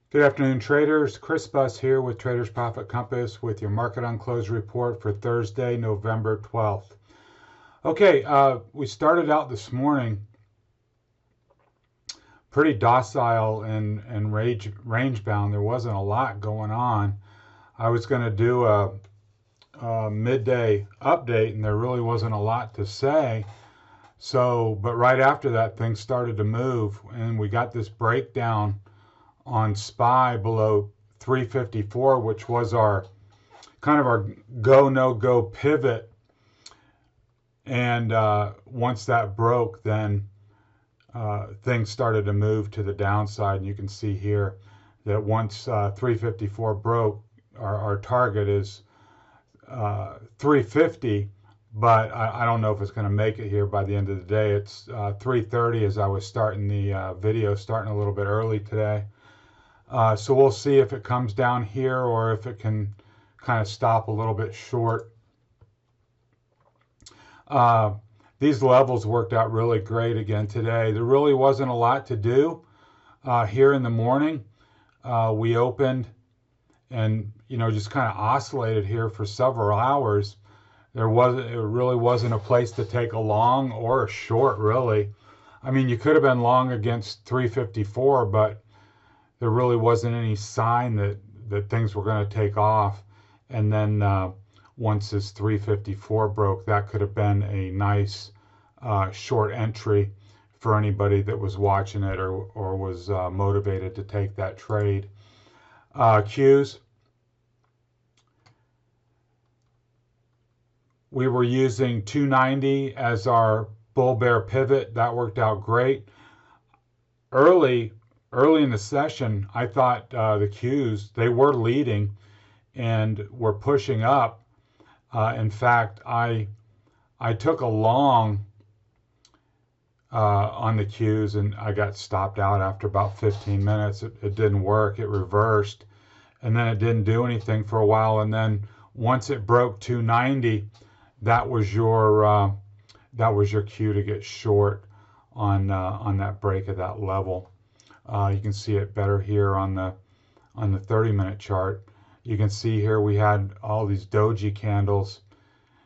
Good afternoon, traders. Chris Buss here with Traders Profit Compass with your market on close report for Thursday, November 12th. Okay, we started out this morning pretty docile and range bound. There wasn't a lot going on. I was going to do a midday update, and there really wasn't a lot to say. But right after that, things started to move, and we got this breakdown on SPY below 354, which was our kind of our go no go pivot. And once that broke, then things started to move to the downside. And you can see here that once 354 broke, our target is 350. But I don't know if it's going to make it here by the end of the day. It's 3:30 as I was starting the video, starting a little bit early today. So we'll see if it comes down here or if it can kind of stop a little bit short. These levels worked out really great again today. There really wasn't a lot to do here in the morning. We opened and just kind of oscillated here for several hours. It really wasn't a place to take a long or a short, really. I mean, you could have been long against 354, but there really wasn't any sign that things were going to take off. And then once this 354 broke, that could have been a nice short entry for anybody that was watching it or was motivated to take that trade. Qs. We were using 290 as our bull bear pivot. That worked out great. Early in the session, I thought the Qs, they were leading and were pushing up. In fact, I took a long on the Qs, and I got stopped out after about 15 minutes. It didn't work. It reversed, and then it didn't do anything for a while. And then once it broke 290, that was your cue to get short on that break of that level. You can see it better here on the 30-minute chart. You can see here we had all these doji candles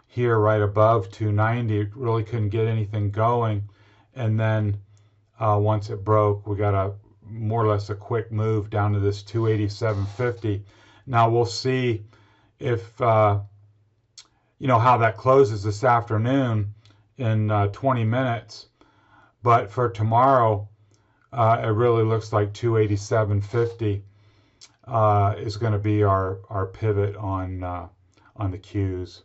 here right above 290. Really couldn't get anything going, and then once it broke, we got a more or less a quick move down to this 287.50. Now we'll see if how that closes this afternoon in 20 minutes. But for tomorrow, it really looks like 287.50 is going to be our pivot on the Qs.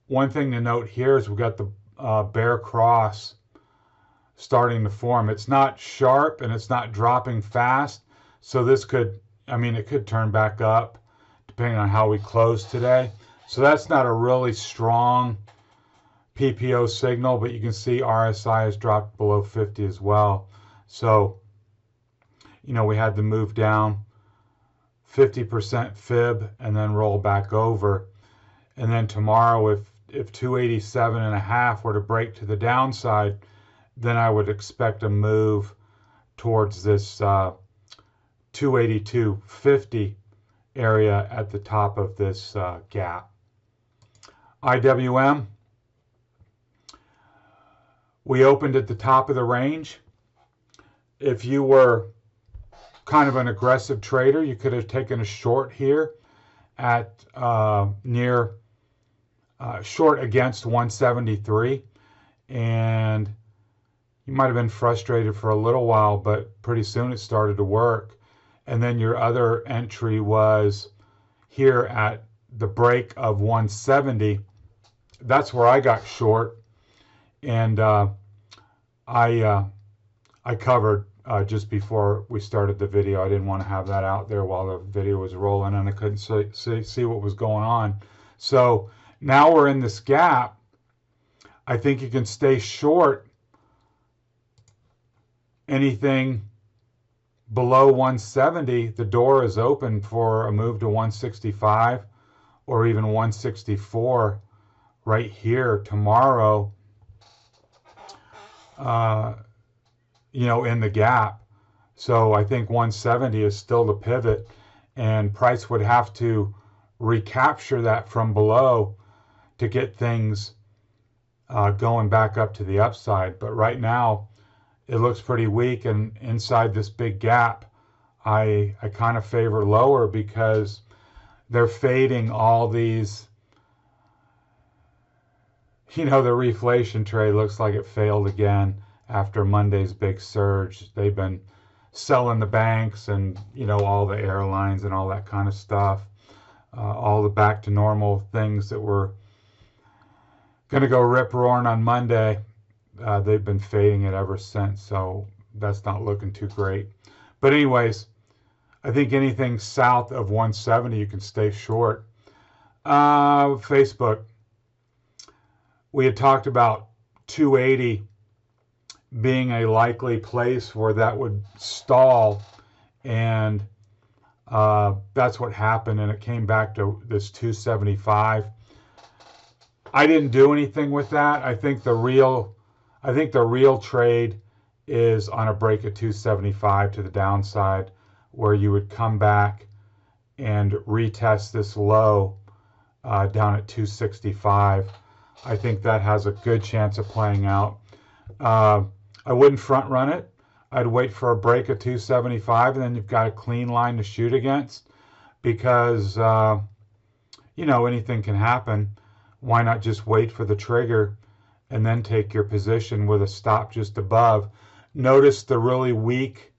One thing to note here is we've got the bear cross starting to form. It's not sharp and it's not dropping fast, so this could, it could turn back up depending on how we close today. So that's not a really strong PPO signal, but you can see RSI has dropped below 50 as well. So, we had to move down 50% fib and then roll back over. And then tomorrow, if 287.5 were to break to the downside, then I would expect a move towards this 282.50 area at the top of this gap. IWM. We opened at the top of the range. If you were kind of an aggressive trader, you could have taken a short here at near short against 173, and you might have been frustrated for a little while, but pretty soon it started to work. And then your other entry was here at the break of 170. That's where I got short. And I covered just before we started the video. I didn't want to have that out there while the video was rolling, and I couldn't see what was going on. So now we're in this gap. I think you can stay short anything below 170. The door is open for a move to 165 or even 164 right here tomorrow. In the gap. So I think 170 is still the pivot, and price would have to recapture that from below to get things going back up to the upside. But right now, it looks pretty weak, and inside this big gap, I kind of favor lower because they're fading all these. The reflation trade looks like it failed again after Monday's big surge. They've been selling the banks and, all the airlines and all that kind of stuff. All the back to normal things that were going to go rip-roaring on Monday. They've been fading it ever since, so that's not looking too great. But anyways, I think anything south of 170 you can stay short. Facebook. We had talked about 280 being a likely place where that would stall, and that's what happened, and it came back to this 275. I didn't do anything with that. I think the real trade is on a break of 275 to the downside, where you would come back and retest this low down at 265. I think that has a good chance of playing out. I wouldn't front run it. I'd wait for a break of 275, and then you've got a clean line to shoot against, because anything can happen. Why not just wait for the trigger and then take your position with a stop just above? Notice the really weak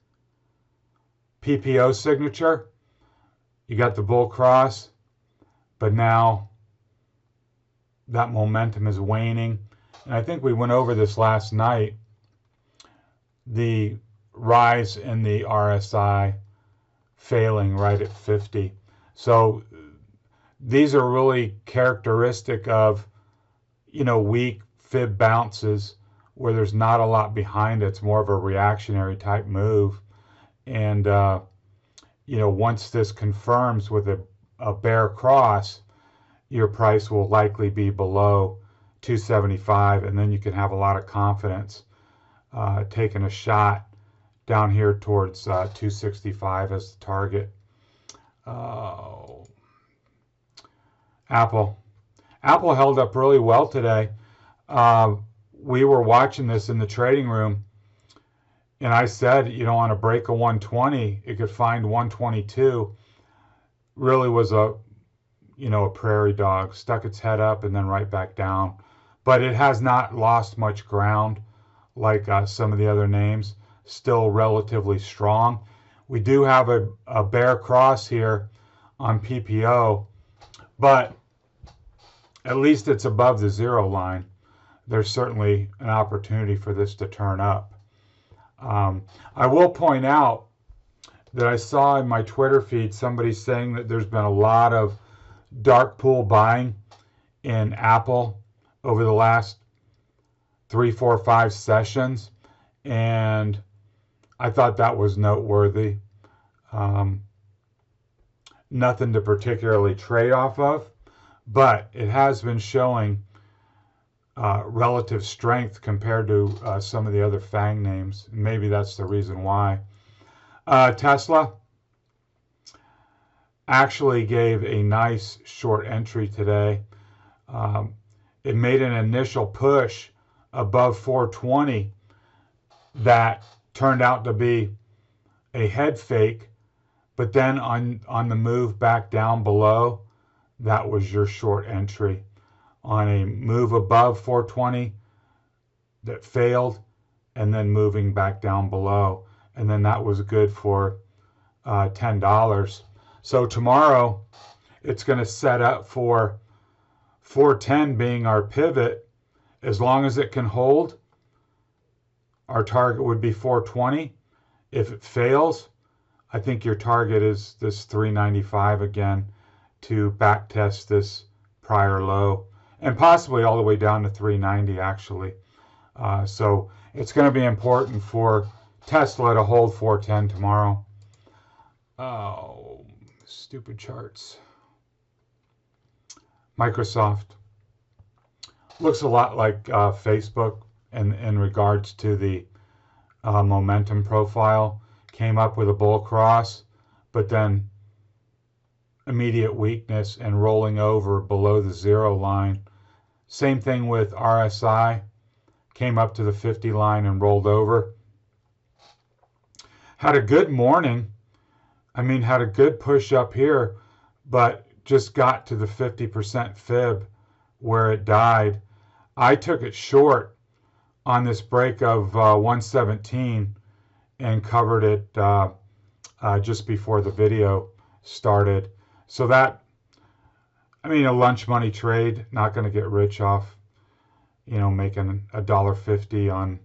PPO signature. You got the bull cross, but now that momentum is waning. And I think we went over this last night. The rise in the RSI failing right at 50. So these are really characteristic of, weak fib bounces where there's not a lot behind it. It's more of a reactionary type move. And, once this confirms with a bear cross, your price will likely be below 275, and then you can have a lot of confidence taking a shot down here towards 265 as the target. Apple held up really well today. We were watching this in the trading room, and I said, on a break of 120, it could find 122. Really was a prairie dog, stuck its head up and then right back down. But it has not lost much ground like some of the other names. Still relatively strong. We do have a bear cross here on PPO, but at least it's above the zero line. There's certainly an opportunity for this to turn up. I will point out that I saw in my Twitter feed somebody saying that there's been a lot of dark pool buying in Apple over the last 3, 4, 5 sessions, and I thought that was noteworthy. Nothing to particularly trade off of, but it has been showing relative strength compared to some of the other FANG names. Maybe that's the reason why. Tesla actually gave a nice short entry today. It made an initial push above 420 that turned out to be a head fake, but then on the move back down below, that was your short entry. On a move above 420 that failed, and then moving back down below, and then that was good for $10. So tomorrow it's going to set up for 410 being our pivot. As long as it can hold, our target would be 420. If it fails, I think your target is this 395 again to back test this prior low, and possibly all the way down to 390 actually. So it's going to be important for Tesla to hold 410 tomorrow. Oh, stupid charts. Microsoft looks a lot like Facebook in regards to the momentum profile. came up with a bull cross, but then immediate weakness and rolling over below the 0 line. Same thing with RSI, came up to the 50 line and rolled over. Had a good morning. I mean, had a good push up here, but just got to the 50% fib where it died. I took it short on this break of 117 and covered it just before the video started. So that, I mean, a lunch money trade, not going to get rich off, making $1.50 on,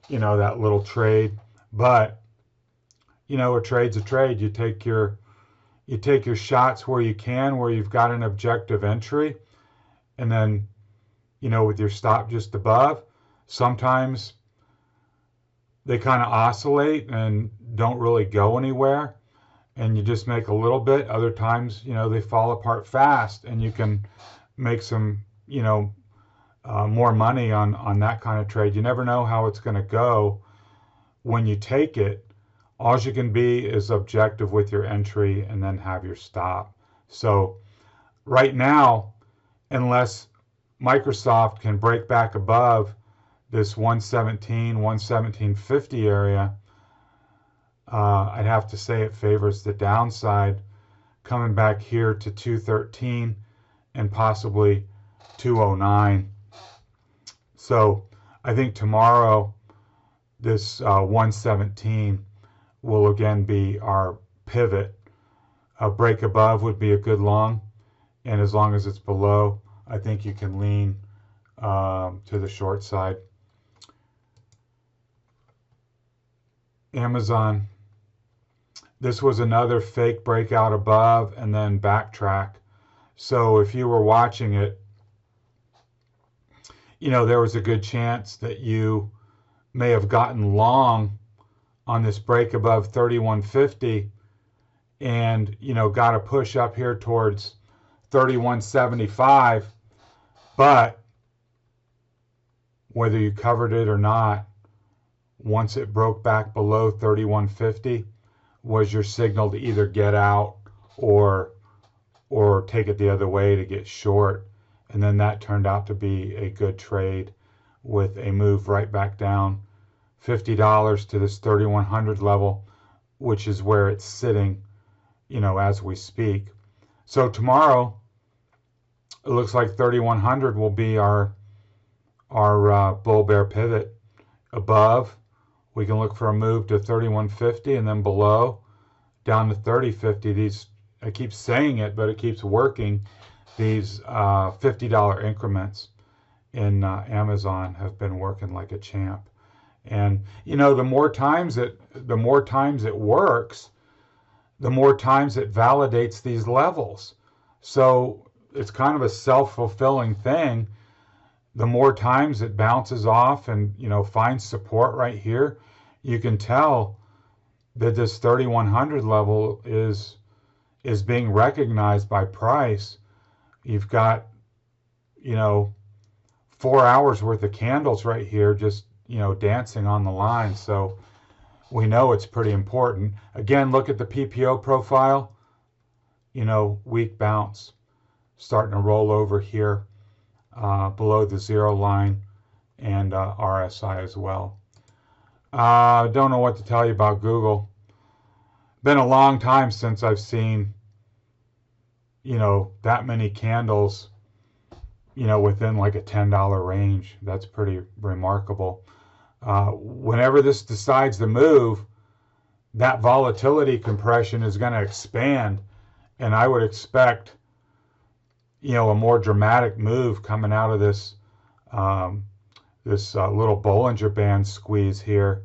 that little trade. But, a trade's a trade. You take your shots where you can, where you've got an objective entry, and then, with your stop just above. Sometimes they kind of oscillate and don't really go anywhere, and you just make a little bit. Other times, they fall apart fast, and you can make some, more money on that kind of trade. You never know how it's going to go when you take it. All you can be is objective with your entry and then have your stop. So right now, unless Microsoft can break back above this 117, 117.50 area, I'd have to say it favors the downside, coming back here to 213 and possibly 209. So I think tomorrow this 117 will again be our pivot. A break above would be a good long, and as long as it's below, I think you can lean to the short side. Amazon. This was another fake breakout above and then backtrack. So if you were watching it, there was a good chance that you may have gotten long on this break above 31.50 and, got a push up here towards 31.75. But whether you covered it or not, once it broke back below 31.50 was your signal to either get out or take it the other way to get short. And then that turned out to be a good trade with a move right back down $50 to this 3100 level, which is where it's sitting, as we speak. So tomorrow, it looks like 3100 will be our bull bear pivot. Above, we can look for a move to 3150, and then below, down to 3050. These, I keep saying it, but it keeps working. These $50 increments in Amazon have been working like a champ. And the more times it works, the more times it validates these levels. So it's kind of a self-fulfilling thing. The more times it bounces off and finds support right here, you can tell that this 3100 level is being recognized by price. You've got 4 hours worth of candles right here just dancing on the line. So we know it's pretty important. Again, look at the PPO profile. Weak bounce, starting to roll over here below the 0 line, and RSI as well. Don't know what to tell you about Google. Been a long time since I've seen that many candles within like a $10 range. That's pretty remarkable. Whenever this decides to move, that volatility compression is going to expand, and I would expect a more dramatic move coming out of this little Bollinger Band squeeze here.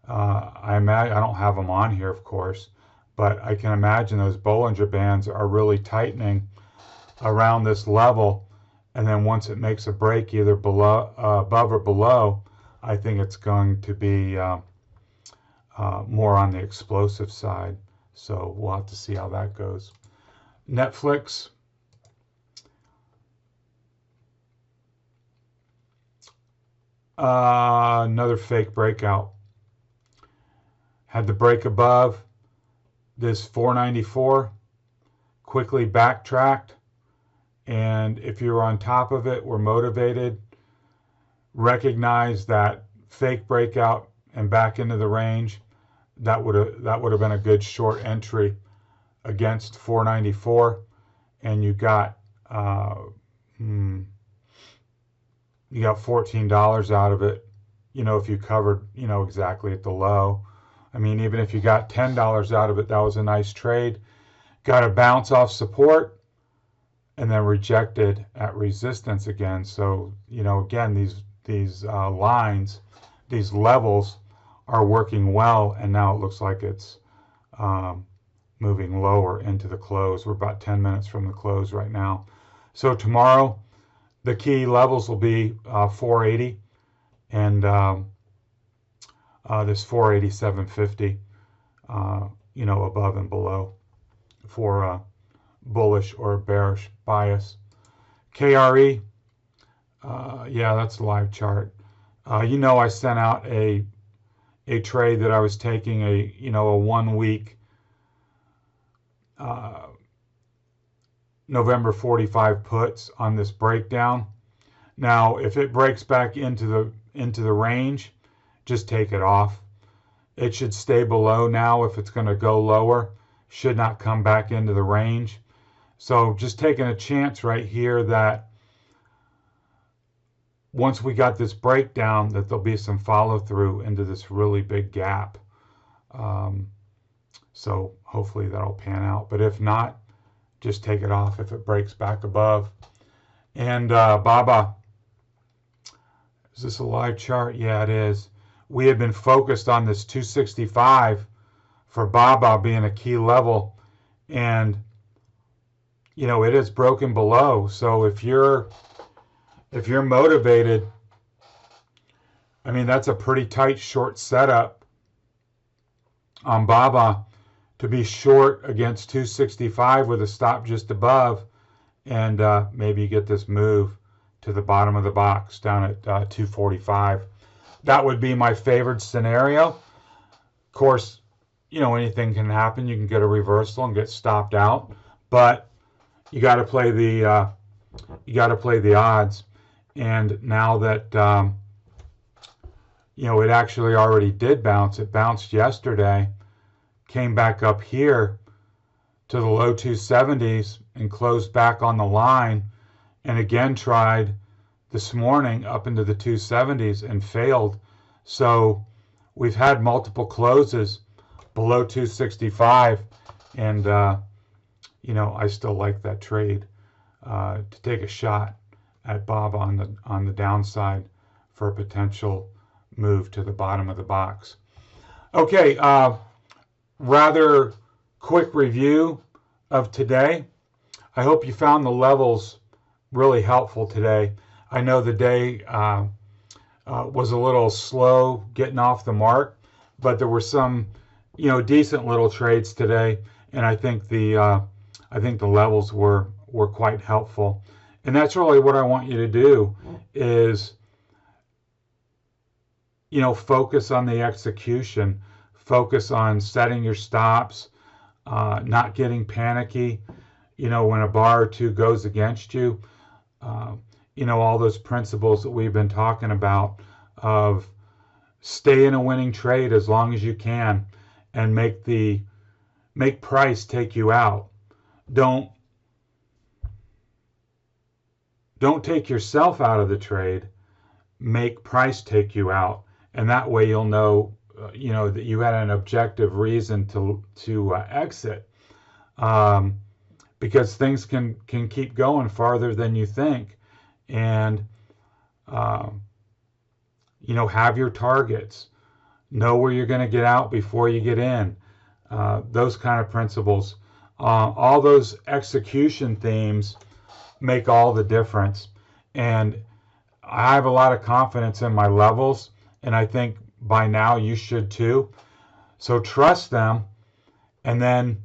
I don't have them on here, of course, but I can imagine those Bollinger Bands are really tightening around this level, and then once it makes a break either above or below, I think it's going to be more on the explosive side. So we'll have to see how that goes. Netflix. Another fake breakout. had the break above this 494, quickly backtracked, and if you're on top of it, were motivated, recognize that fake breakout and back into the range, that would have been a good short entry against 494, and you got $14 out of it, if you covered, exactly at the low. I mean, even if you got $10 out of it, that was a nice trade. Got a bounce off support and then rejected at resistance again. So, again, these lines, these levels are working well, and now it looks like it's moving lower into the close. We're about 10 minutes from the close right now. So tomorrow, the key levels will be 480 and this 487.50, above and below for bullish or bearish bias. KRE, yeah, that's a live chart. I sent out a trade that I was taking a 1 week November 45 puts on this breakdown. Now, if it breaks back into the range, just take it off. It should stay below now. If it's going to go lower, should not come back into the range. So just taking a chance right here that once we got this breakdown, that there'll be some follow through into this really big gap. So hopefully that'll pan out. But if not, just take it off if it breaks back above. And BABA, is this a live chart? Yeah, it is. We had been focused on this 265 for BABA being a key level, and it is broken below. So if you're motivated, I mean, that's a pretty tight short setup on BABA to be short against 265 with a stop just above, and maybe you get this move to the bottom of the box down at 245. That would be my favored scenario. Of course, anything can happen. You can get a reversal and get stopped out, but you got to play the odds. And now that it actually already did bounce. It bounced yesterday, came back up here to the low 270s and closed back on the line, and again tried this morning up into the 270s and failed. So we've had multiple closes below 265, and I still like that trade to take a shot at BABA on the downside for a potential move to the bottom of the box. Okay, rather quick review of today. I hope you found the levels really helpful today. I know the day was a little slow getting off the mark, but there were some decent little trades today, and I think the levels were quite helpful. And that's really what I want you to do is focus on the execution, focus on setting your stops, not getting panicky when a bar or two goes against you. All those principles that we've been talking about of stay in a winning trade as long as you can and make price take you out. Don't take yourself out of the trade. Make price take you out, and that way you'll know that you had an objective reason to exit, because things can keep going farther than you think. And have your targets, know where you're going to get out before you get in, those kind of principles. All those execution themes make all the difference, and I have a lot of confidence in my levels, and I think by now you should too. So trust them and then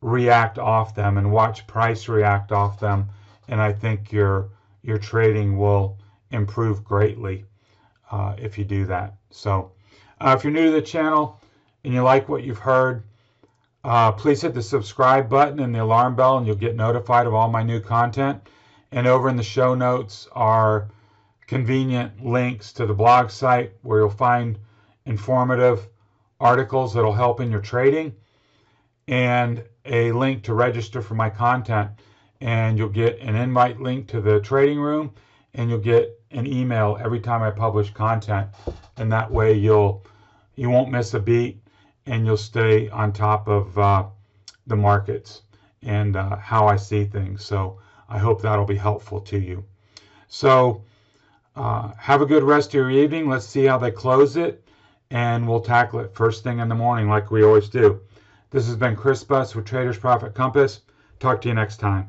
react off them and watch price react off them, and I think your trading will improve greatly if you do that. So if you're new to the channel and you like what you've heard, please hit the subscribe button and the alarm bell, and you'll get notified of all my new content. And over in the show notes are convenient links to the blog site where you'll find informative articles that'll help in your trading, and a link to register for my content. And you'll get an invite link to the trading room, and you'll get an email every time I publish content. And that way you won't miss a beat, and you'll stay on top of the markets and how I see things. So I hope that'll be helpful to you. So have a good rest of your evening. Let's see how they close it, and we'll tackle it first thing in the morning like we always do. This has been Chris Butts with Traders Profit Compass. Talk to you next time.